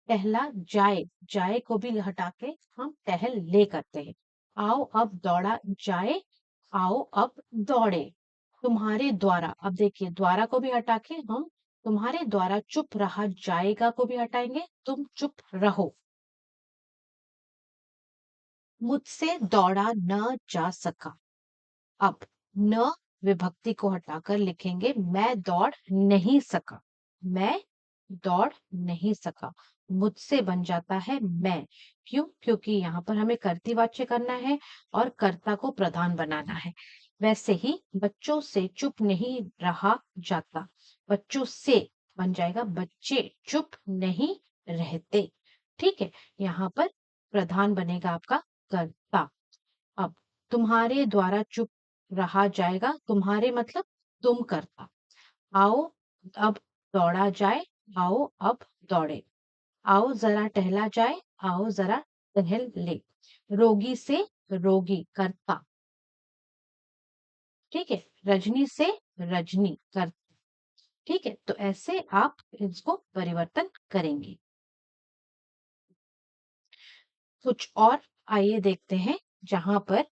टहला जाए, जाए को भी हटा के हम टहल ले करते हैं। आओ अब दौड़ा जाए, आओ अब दौड़े। तुम्हारे द्वारा, अब देखिए द्वारा को भी हटा के हम तुम्हारे द्वारा चुप रहा जाएगा को भी हटाएंगे, तुम चुप रहो। मुझसे दौड़ा न जा सका, अब न विभक्ति को हटाकर लिखेंगे मैं दौड़ नहीं सका, मैं दौड़ नहीं सका। मुझसे बन जाता है मैं, क्यों? क्योंकि यहाँ पर हमें कर्तृवाच्य करना है और कर्ता को प्रधान बनाना है। वैसे ही बच्चों से चुप नहीं रहा जाता, बच्चों से बन जाएगा बच्चे चुप नहीं रहते। ठीक है, यहाँ पर प्रधान बनेगा आपका कर्ता। अब तुम्हारे द्वारा चुप रहा जाएगा, तुम्हारे मतलब तुम करता। आओ अब दौड़ा जाए, आओ अब दौड़े। आओ जरा टहला जाए, आओ जरा टहल ले। रोगी से रोगी करता। ठीक है, रजनी से रजनी करता। ठीक है, तो ऐसे आप इसको परिवर्तन करेंगे। कुछ और आइए देखते हैं, जहां पर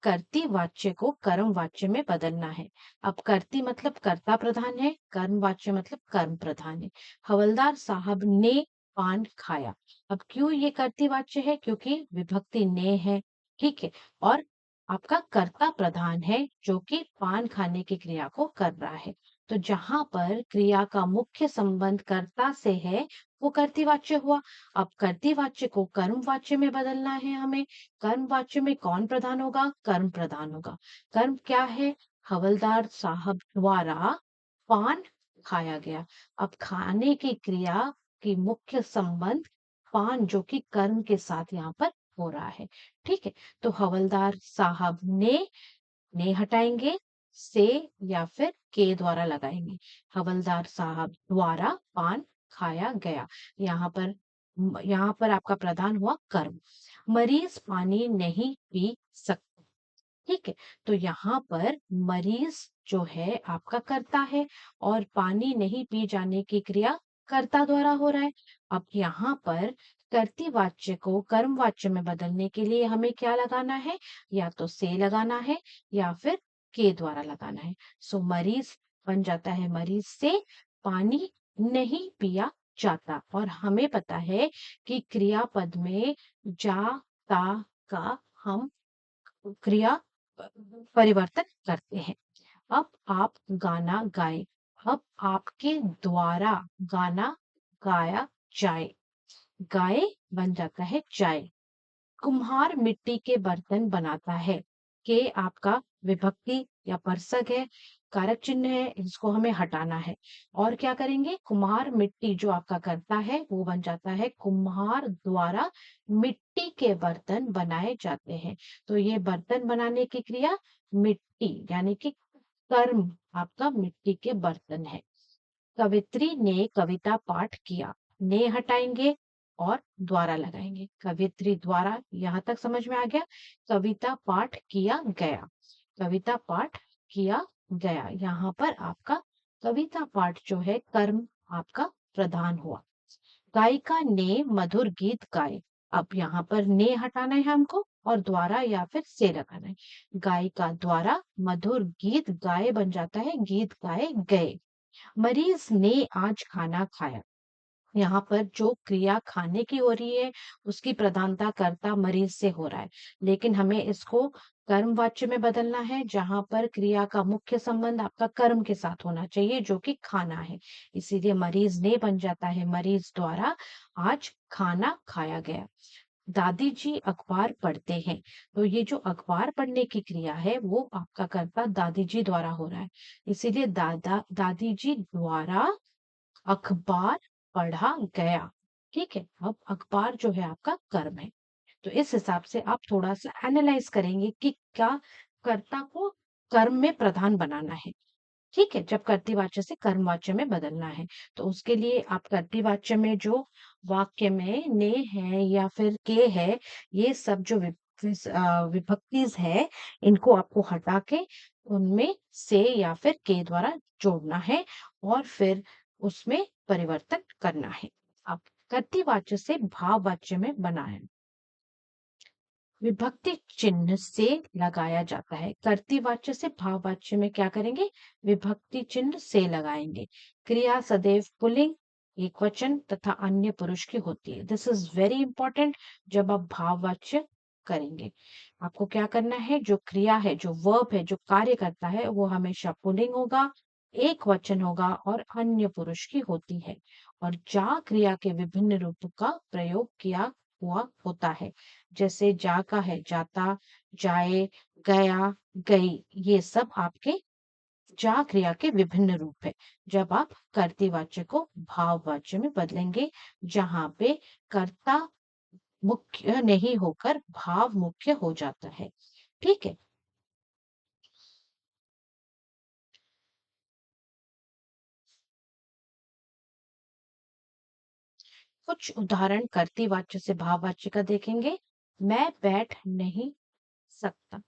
कर्ती वाच्य को कर्म वाच्य में बदलना है। अब कर्ती मतलब कर्ता प्रधान है, कर्म वाच्य मतलब कर्म प्रधान है। हवलदार साहब ने पान खाया, अब क्यों ये कर्ती वाच्य है? क्योंकि विभक्ति ने है। ठीक है, और आपका कर्ता प्रधान है जो कि पान खाने की क्रिया को कर रहा है। तो जहां पर क्रिया का मुख्य संबंध कर्ता से है, वो कर्तृवाच्य हुआ। अब कर्तृवाच्य को कर्मवाच्य में बदलना है हमें। कर्मवाच्य में कौन प्रधान होगा? कर्म प्रधान होगा। कर्म क्या है? हवलदार साहब द्वारा पान खाया गया। अब खाने की क्रिया की मुख्य संबंध पान, जो कि कर्म के साथ यहाँ पर हो रहा है। ठीक है, तो हवलदार साहब ने हटाएंगे, से या फिर के द्वारा लगाएंगे। हवलदार साहब द्वारा पान खाया गया। यहाँ पर यहाँ पर आपका प्रधान हुआ कर्म। मरीज पानी नहीं पी सकता। ठीक है, तो यहाँ पर मरीज जो है आपका कर्ता है और पानी नहीं पी जाने की क्रिया कर्ता द्वारा हो रहा है। अब यहाँ पर कर्तृवाच्य को कर्मवाच्य में बदलने के लिए हमें क्या लगाना है? या तो से लगाना है या फिर के द्वारा लगाना है। सो मरीज बन जाता है मरीज से पानी नहीं पिया जाता। और हमें पता है कि क्रियापद में जा ता का हम क्रिया परिवर्तन करते हैं। अब आप गाना गाए, अब आपके द्वारा गाना गाया जाए, गाए बन जाता है जाए। कुम्हार मिट्टी के बर्तन बनाता है, के आपका विभक्ति या परसक है, कारक चिन्ह है, इसको हमें हटाना है। और क्या करेंगे? कुम्हार मिट्टी जो आपका करता है वो बन जाता है कुम्हार द्वारा मिट्टी के बर्तन बनाए जाते हैं। तो ये बर्तन बनाने की क्रिया मिट्टी यानी कि कर्म आपका मिट्टी के बर्तन है। कवित्री ने कविता पाठ किया, ने हटाएंगे और द्वारा लगाएंगे। कवित्री द्वारा, यहां तक समझ में आ गया। कविता पाठ किया गया। कविता पाठ किया गया। यहाँ पर आपका कविता पाठ जो है कर्म आपका प्रधान हुआ। गायिका ने मधुर गीत गाए। अब यहाँ पर ने हटाना है हमको और द्वारा या फिर से लगाना है। गायिका द्वारा मधुर गीत गाए बन जाता है गीत गाए गए। मरीज ने आज खाना खाया। यहाँ पर जो क्रिया खाने की हो रही है उसकी प्रधानता कर्ता मरीज से हो रहा है, लेकिन हमें इसको कर्मवाच्य में बदलना है जहां पर क्रिया का मुख्य संबंध आपका कर्म के साथ होना चाहिए जो कि खाना है। इसीलिए मरीज ने बन जाता है मरीज द्वारा आज खाना खाया गया। दादी जी अखबार पढ़ते हैं। तो ये जो अखबार पढ़ने की क्रिया है वो आपका कर्ता दादी जी द्वारा हो रहा है। इसीलिए दादी जी द्वारा अखबार पढ़ा गया। ठीक है, अब अखबार जो है आपका कर्म है। तो इस हिसाब से आप थोड़ा सा एनालाइज करेंगे कि क्या कर्ता को कर्म में प्रधान बनाना है। ठीक है, जब कर्तृवाच्य से कर्मवाच्य में बदलना है तो उसके लिए आप कर्तृवाच्य में जो वाक्य में ने है या फिर के है, ये सब जो विभक्तिज है इनको आपको हटा के उनमें से या फिर के द्वारा जोड़ना है और फिर उसमें परिवर्तन करना है। अब कर्तृवाच्य से भाववाच्य में बनाए विभक्ति चिन्ह से लगाया जाता है। कर्तृवाच्य से भाववाच्य में क्या करेंगे, विभक्ति चिन्ह से लगाएंगे। क्रिया सदैव पुल्लिंग एक वचन तथा अन्य पुरुष की होती है। This is very important. जब आप भाववाच्य करेंगे आपको क्या करना है, जो क्रिया है जो वर्ब है जो कार्य करता है वो हमेशा पुल्लिंग होगा, एक वचन होगा और अन्य पुरुष की होती है। और जा क्रिया के विभिन्न रूपों का प्रयोग किया हुआ होता है। जैसे जा का है जाता, जाए, गया, गई, ये सब आपके जा क्रिया के विभिन्न रूप है। जब आप कर्तृवाच्य को भाववाच्य में बदलेंगे जहां पे कर्ता मुख्य नहीं होकर भाव मुख्य हो जाता है। ठीक है, कुछ उदाहरण कर्तृवाच्य से भाववाच्य का देखेंगे। मैं बैठ नहीं सकता।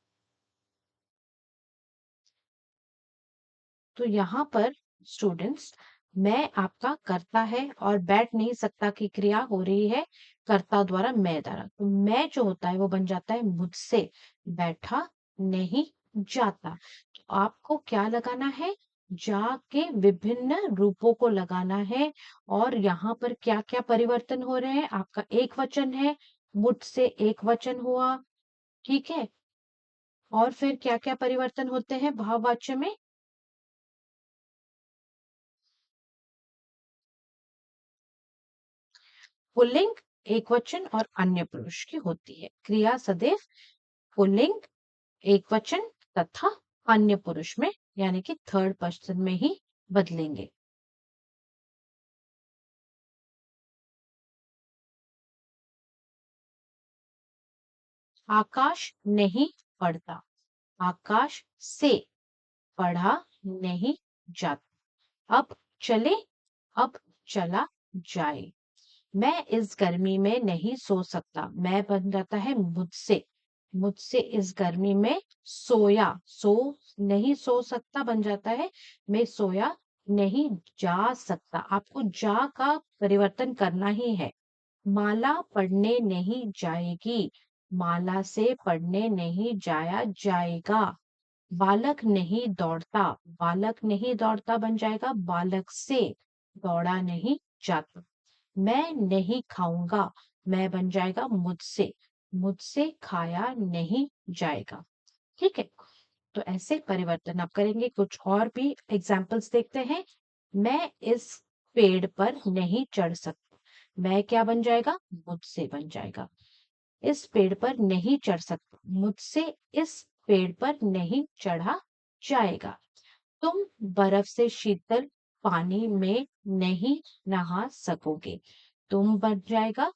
तो यहाँ पर स्टूडेंट्स मैं आपका कर्ता है और बैठ नहीं सकता की क्रिया हो रही है कर्ता द्वारा मैं द्वारा। तो मैं जो होता है वो बन जाता है मुझसे बैठा नहीं जाता। तो आपको क्या लगाना है, जा के विभिन्न रूपों को लगाना है। और यहाँ पर क्या क्या परिवर्तन हो रहे हैं, आपका एक वचन है, मुझसे एक वचन हुआ। ठीक है, और फिर क्या क्या परिवर्तन होते हैं भाववाच्य में, पुल्लिंग एक वचन और अन्य पुरुष की होती है। क्रिया सदैव पुल्लिंग एक वचन तथा अन्य पुरुष में यानी कि थर्ड पर्सन में ही बदलेंगे। आकाश नहीं पढ़ता, आकाश से पढ़ा नहीं जाता। अब चले, अब चला जाए। मैं इस गर्मी में नहीं सो सकता, मैं बन जाता है मुझसे, मुझसे इस गर्मी में सोया, सो नहीं सो सकता बन जाता है मैं सोया नहीं जा सकता। आपको जा का परिवर्तन करना ही है। माला पढ़ने नहीं जाएगी, माला से पढ़ने नहीं जाया जाएगा। बालक नहीं दौड़ता, बालक नहीं दौड़ता बन जाएगा बालक से दौड़ा नहीं जाता। मैं नहीं खाऊंगा, मैं बन जाएगा मुझसे, मुझसे खाया नहीं जाएगा। ठीक है, तो ऐसे परिवर्तन आप करेंगे। कुछ और भी एग्जाम्पल्स देखते हैं। मैं इस पेड़ पर नहीं चढ़ सकता, मैं क्या बन जाएगा, मुझसे बन जाएगा। इस पेड़ पर नहीं चढ़ सकता, मुझसे इस पेड़ पर नहीं चढ़ा जाएगा। तुम बर्फ से शीतल पानी में नहीं नहा सकोगे, तुम बन जाएगा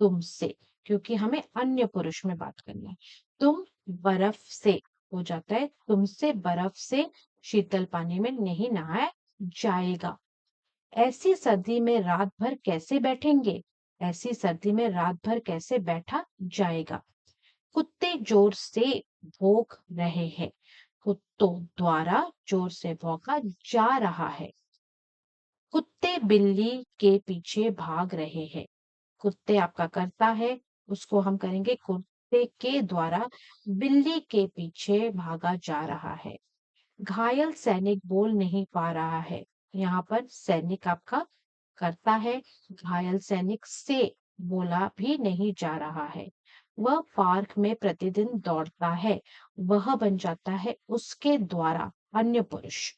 तुमसे, क्योंकि हमें अन्य पुरुष में बात करना है। तुम बर्फ से हो जाता है तुमसे बर्फ से शीतल पानी में नहीं नहाया जाएगा। ऐसी सर्दी में रात भर कैसे बैठेंगे, ऐसी सर्दी में रात भर कैसे बैठा जाएगा। कुत्ते जोर से भौंक रहे हैं, कुत्तों द्वारा जोर से भौंका जा रहा है। कुत्ते बिल्ली के पीछे भाग रहे हैं। कुत्ते आपका कर्ता है, उसको हम करेंगे कुत्ते के द्वारा बिल्ली के पीछे भागा जा रहा है। घायल सैनिक बोल नहीं पा रहा है। यहाँ पर सैनिक आपका कर्ता है, घायल सैनिक से बोला भी नहीं जा रहा है। वह पार्क में प्रतिदिन दौड़ता है। वह बन जाता है उसके द्वारा अन्य पुरुष,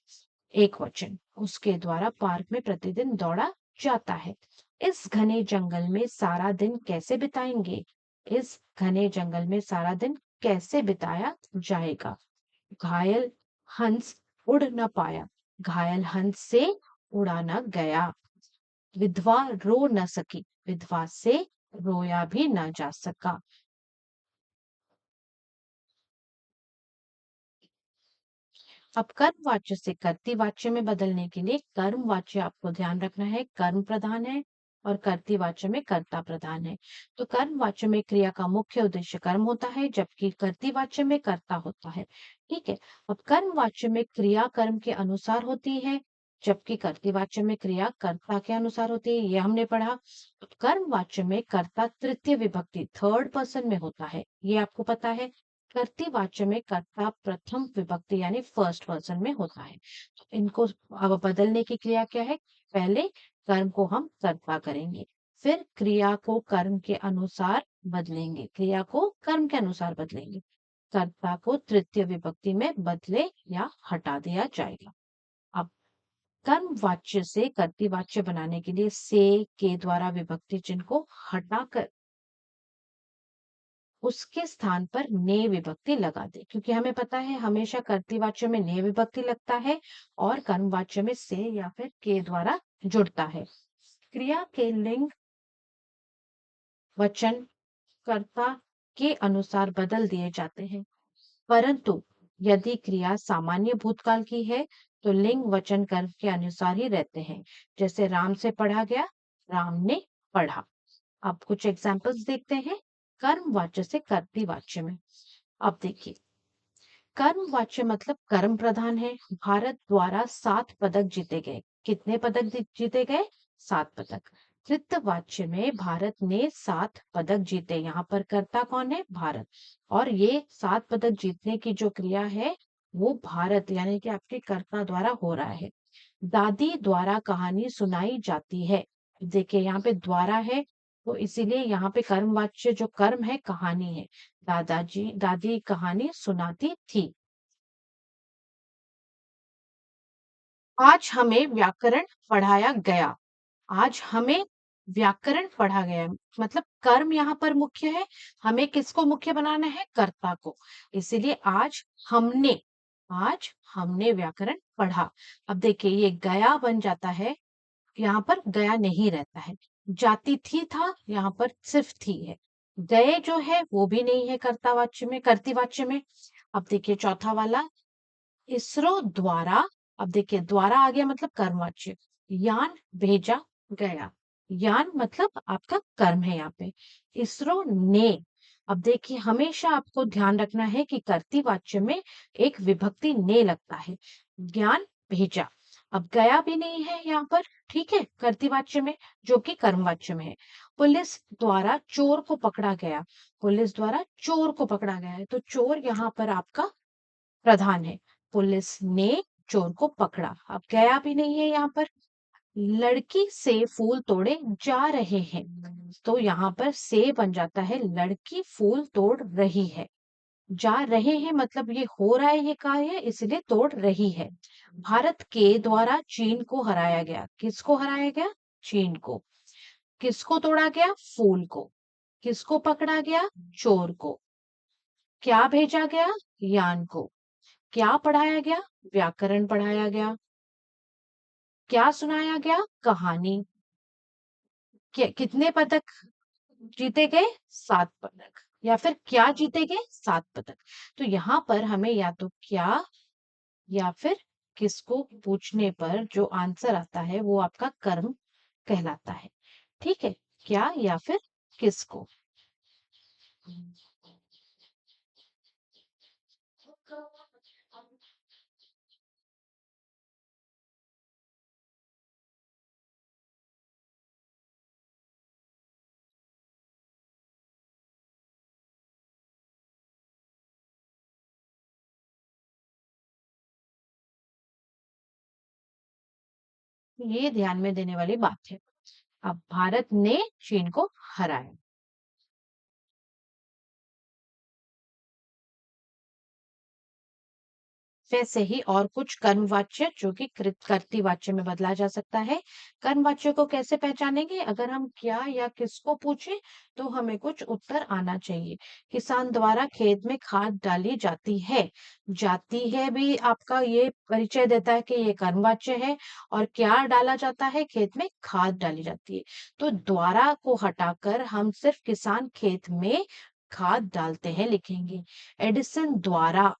एक वचन, उसके द्वारा पार्क में प्रतिदिन दौड़ा जाता है। इस घने जंगल में सारा दिन कैसे बिताएंगे? इस घने जंगल में सारा दिन कैसे बिताया जाएगा? घायल हंस उड़ न पाया। घायल हंस से उड़ा न गया। विधवा रो न सकी। विधवा से रोया भी न जा सका। अब कर्म वाच्य से कर्ती वाच्य में बदलने के लिए कर्म वाच्य आपको ध्यान रखना है कर्म प्रधान है और कर्ती वाच्य में कर्ता प्रधान है। तो कर्म वाच्य में क्रिया का मुख्य उद्देश्य कर्म होता है, जबकि कर्ती वाच्य में कर्ता होता है। ठीक है। अब कर्म वाच्य में क्रिया कर्म के अनुसार होती है, जबकि कर्ती वाच्य में क्रिया कर्ता के अनुसार होती है, ये हमने पढ़ा। अब कर्म वाच्य में कर्ता तृतीय विभक्ति थर्ड पर्सन में होता है, ये आपको पता है। कर्ती वाच्य में कर्ता प्रथम विभक्ति यानी फर्स्ट पर्सन में होता है। तो इनको अब बदलने की क्रिया क्या है? पहले कर्म को हम कर्ता करेंगे, फिर क्रिया को कर्म के अनुसार बदलेंगे, क्रिया को कर्म के अनुसार बदलेंगे। कर्ता को तृतीय विभक्ति में बदले या हटा दिया जाएगा। अब कर्म वाच्य से कर्ती वाच्य बनाने के लिए से के द्वारा विभक्ति चिन्ह को हटाकर उसके स्थान पर ने विभक्ति लगा दे, क्योंकि हमें पता है हमेशा कर्तृवाच्य में ने विभक्ति लगता है और कर्मवाच्य में से या फिर के द्वारा जुड़ता है। क्रिया के लिंग वचन कर्ता के अनुसार बदल दिए जाते हैं, परंतु यदि क्रिया सामान्य भूतकाल की है तो लिंग वचन कर्म के अनुसार ही रहते हैं। जैसे राम से पढ़ा गया, राम ने पढ़ा। अब कुछ एग्जाम्पल्स देखते हैं कर्म वाच्य से कर्ती वाच्य में। अब देखिए, कर्म वाच्य मतलब कर्म प्रधान है। भारत द्वारा 7 पदक जीते गए। कितने पदक जीते गए? 7 पदक। कृत वाच्य में भारत ने 7 पदक जीते। यहाँ पर कर्ता कौन है? भारत। और ये 7 पदक जीतने की जो क्रिया है वो भारत यानी कि आपके कर्ता द्वारा हो रहा है। दादी द्वारा कहानी सुनाई जाती है। देखिए यहाँ पे द्वारा है, तो इसीलिए यहाँ पे कर्मवाच्य जो कर्म है कहानी है। दादाजी दादी कहानी सुनाती थी। आज हमें व्याकरण पढ़ाया गया। आज हमें व्याकरण पढ़ा गया, मतलब कर्म यहाँ पर मुख्य है। हमें किसको मुख्य बनाना है? कर्ता को। इसीलिए आज हमने व्याकरण पढ़ा। अब देखिए ये गया बन जाता है, यहाँ पर गया नहीं रहता है। जाती थी था, यहाँ पर सिर्फ थी है। गए जो है वो भी नहीं है कर्तावाच्य में, कर्तृवाच्य में। अब देखिए चौथा वाला, इसरो द्वारा। अब देखिए द्वारा आ गया मतलब कर्मवाच्य। यान भेजा गया। यान मतलब आपका कर्म है यहाँ पे। इसरो ने। अब देखिए हमेशा आपको ध्यान रखना है कि कर्तृवाच्य में एक विभक्ति ने लगता है। ज्ञान भेजा। अब गया भी नहीं है यहाँ पर, ठीक है, कर्तृवाच्य में, जो कि कर्मवाच्य में है। पुलिस द्वारा चोर को पकड़ा गया। पुलिस द्वारा चोर को पकड़ा गया है, तो चोर यहाँ पर आपका प्रधान है। पुलिस ने चोर को पकड़ा। अब गया भी नहीं है यहाँ पर। लड़की से फूल तोड़े जा रहे हैं, तो यहाँ पर से बन जाता है लड़की फूल तोड़ रही है। जा रहे हैं मतलब ये हो रहा है, ये कार्य, इसलिए तोड़ रही है। भारत के द्वारा चीन को हराया गया। किसको हराया गया? चीन को। किसको तोड़ा गया? फूल को। किसको पकड़ा गया? चोर को। क्या भेजा गया? यान को। क्या पढ़ाया गया? व्याकरण पढ़ाया गया। क्या सुनाया गया? कहानी। कितने पदक जीते गए? 7 पदक। या फिर क्या जीते गए? 7 पदक। तो यहाँ पर हमें या तो क्या या फिर किसको पूछने पर जो आंसर आता है वो आपका कर्म कहलाता है। ठीक है, क्या या फिर किसको। ये ध्यान में देने वाली बात है। अब भारत ने चीन को हराया। वैसे ही और कुछ कर्मवाच्य जो कि कृत वाच्य में बदला जा सकता है। कर्मवाच्य को कैसे पहचानेंगे? अगर हम क्या या किसको पूछे तो हमें कुछ उत्तर आना चाहिए। किसान द्वारा खेत में खाद डाली जाती है। जाती है भी आपका ये परिचय देता है कि ये कर्मवाच्य है। और क्या डाला जाता है? खेत में खाद डाली जाती है। तो द्वारा को हटाकर हम सिर्फ किसान खेत में खाद डालते हैं लिखेंगे। एडिसन द्वारा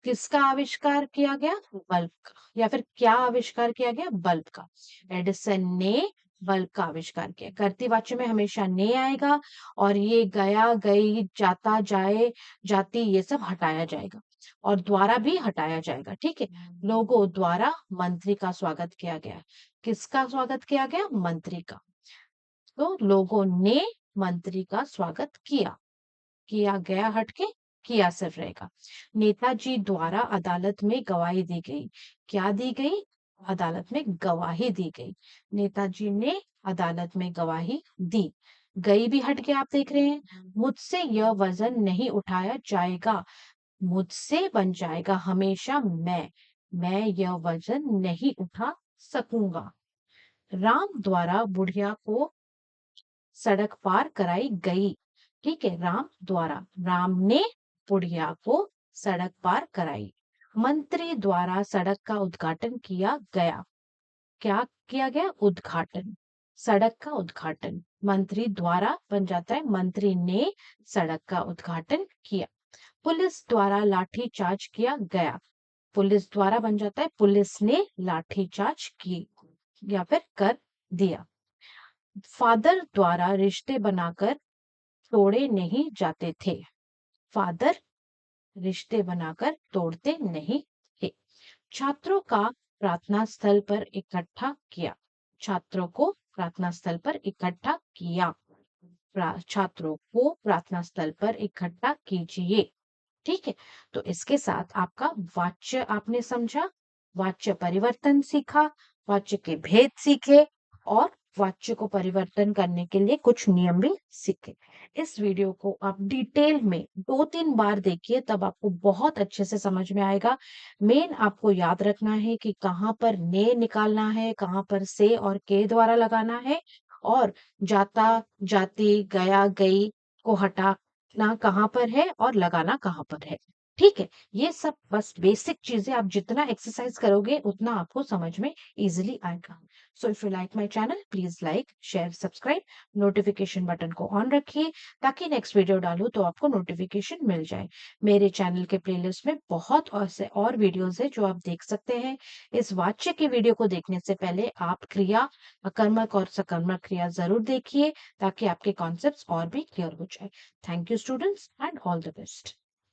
किसका आविष्कार किया गया? बल्ब का। या फिर क्या आविष्कार किया गया? बल्ब का। एडिसन ने बल्ब का आविष्कार किया। कर्तृवाच्य में हमेशा ने आएगा। और ये गया, गई, जाता, जाए, जाती, ये सब हटाया जाएगा। और द्वारा भी हटाया जाएगा। ठीक है। लोगों द्वारा मंत्री का स्वागत किया गया। किसका स्वागत किया गया? मंत्री का। तो लोगों ने मंत्री का स्वागत किया गया हटके किया सिर्फ रहेगा। नेताजी द्वारा अदालत में गवाही दी गई। क्या दी गई? अदालत में गवाही दी गई। नेताजी ने अदालत में गवाही दी। गई भी हट के आप देख रहे हैं। मुझसे यह वजन नहीं उठाया जाएगा। मुझसे बन जाएगा हमेशा मैं यह वजन नहीं उठा सकूंगा। राम द्वारा बुढ़िया को सड़क पार कराई गई। ठीक है। राम ने बुढ़िया को सड़क पार कराई। मंत्री द्वारा सड़क का उद्घाटन किया गया। क्या किया गया? उद्घाटन। सड़क का उद्घाटन मंत्री द्वारा बन जाता है मंत्री ने सड़क का उद्घाटन किया। पुलिस द्वारा लाठीचार्ज किया गया। पुलिस द्वारा बन जाता है पुलिस ने लाठीचार्ज की या फिर कर दिया। फादर द्वारा रिश्ते बनाकर तोड़े नहीं जाते थे। फादर रिश्ते बनाकर तोड़ते नहीं थे। छात्रों का प्रार्थना स्थल पर इकट्ठा किया। छात्रों को प्रार्थना स्थल पर इकट्ठा किया। छात्रों को प्रार्थना स्थल पर इकट्ठा कीजिए। ठीक है। तो इसके साथ आपका वाच्य आपने समझा, वाच्य परिवर्तन सीखा, वाच्य के भेद सीखे और वाच्य को परिवर्तन करने के लिए कुछ नियम भी सीखे। इस वीडियो को आप डिटेल में 2-3 बार देखिए, तब आपको बहुत अच्छे से समझ में आएगा। मेन आपको याद रखना है कि कहाँ पर ने निकालना है, कहाँ पर से और के द्वारा लगाना है। और जाता, जाती, गया, गई को हटाना कहाँ पर है और लगाना कहाँ पर है। ठीक है। ये सब बस बेसिक चीजें, आप जितना एक्सरसाइज करोगे उतना आपको समझ में इजिली आएगा। So if you like my channel, please like, share, subscribe, notification button को ऑन रखिए ताकि नेक्स्ट वीडियो डालूं तो आपको नोटिफिकेशन मिल जाए। मेरे चैनल के प्लेलिस्ट में बहुत ऐसे और वीडियोस है जो आप देख सकते हैं। इस वाच्य की वीडियो को देखने से पहले आप क्रिया, अकर्मक और सकर्मक क्रिया जरूर देखिए ताकि आपके कॉन्सेप्ट्स और भी क्लियर हो जाए। Thank you students and all the best.